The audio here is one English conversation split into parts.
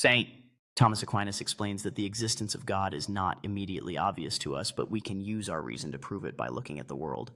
Saint Thomas Aquinas explains that the existence of God is not immediately obvious to us, but we can use our reason to prove it by looking at the world.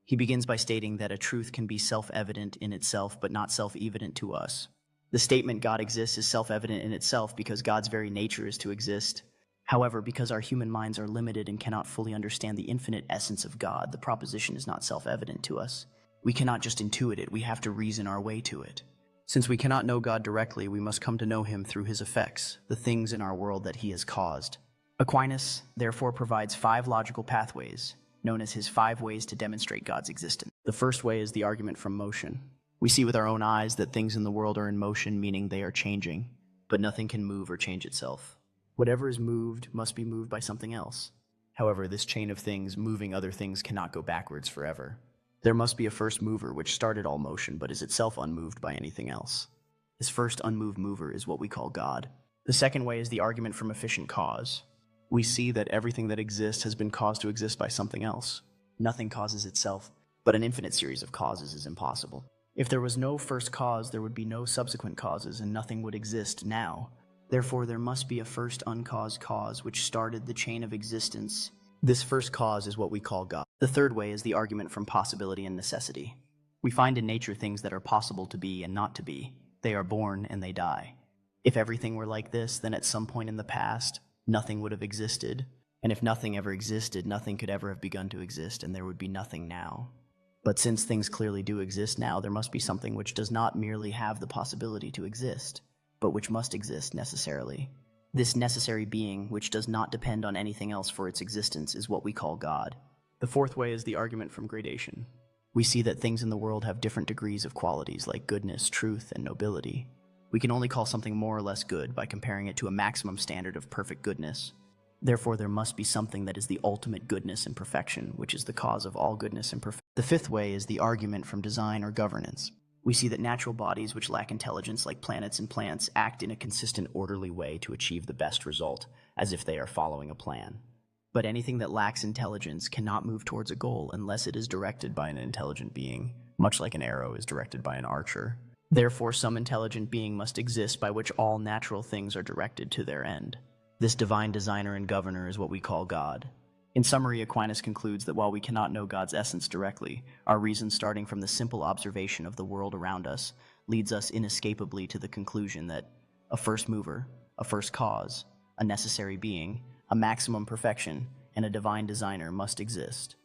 He begins by stating that a truth can be self-evident in itself, but not self-evident to us. The statement God exists is self-evident in itself because God's very nature is to exist. However, because our human minds are limited and cannot fully understand the infinite essence of God, the proposition is not self-evident to us. We cannot just intuit it, we have to reason our way to it. Since we cannot know God directly, we must come to know him through his effects, the things in our world that he has caused. Aquinas, therefore, provides 5 logical pathways, known as his 5 ways to demonstrate God's existence. The first way is the argument from motion. We see with our own eyes that things in the world are in motion, meaning they are changing, but nothing can move or change itself. Whatever is moved must be moved by something else. However, this chain of things moving other things cannot go backwards forever. There must be a first mover which started all motion but is itself unmoved by anything else. This first unmoved mover is what we call God. The second way is the argument from efficient cause. We see that everything that exists has been caused to exist by something else. Nothing causes itself, but an infinite series of causes is impossible. If there was no first cause, there would be no subsequent causes and nothing would exist now. Therefore, there must be a first uncaused cause which started the chain of existence. This first cause is what we call God. The third way is the argument from possibility and necessity. We find in nature things that are possible to be and not to be. They are born and they die. If everything were like this, then at some point in the past, nothing would have existed. And if nothing ever existed, nothing could ever have begun to exist, and there would be nothing now. But since things clearly do exist now, there must be something which does not merely have the possibility to exist, but which must exist necessarily. This necessary being, which does not depend on anything else for its existence, is what we call God. The fourth way is the argument from gradation. We see that things in the world have different degrees of qualities like goodness, truth, and nobility. We can only call something more or less good by comparing it to a maximum standard of perfect goodness. Therefore, there must be something that is the ultimate goodness and perfection, which is the cause of all goodness and perfection. The fifth way is the argument from design or governance. We see that natural bodies which lack intelligence, like planets and plants, act in a consistent, orderly way to achieve the best result, as if they are following a plan. But anything that lacks intelligence cannot move towards a goal unless it is directed by an intelligent being, much like an arrow is directed by an archer. Therefore, some intelligent being must exist by which all natural things are directed to their end. This divine designer and governor is what we call God. In summary, Aquinas concludes that while we cannot know God's essence directly, our reason starting from the simple observation of the world around us leads us inescapably to the conclusion that a first mover, a first cause, a necessary being, a maximum perfection, and a divine designer must exist.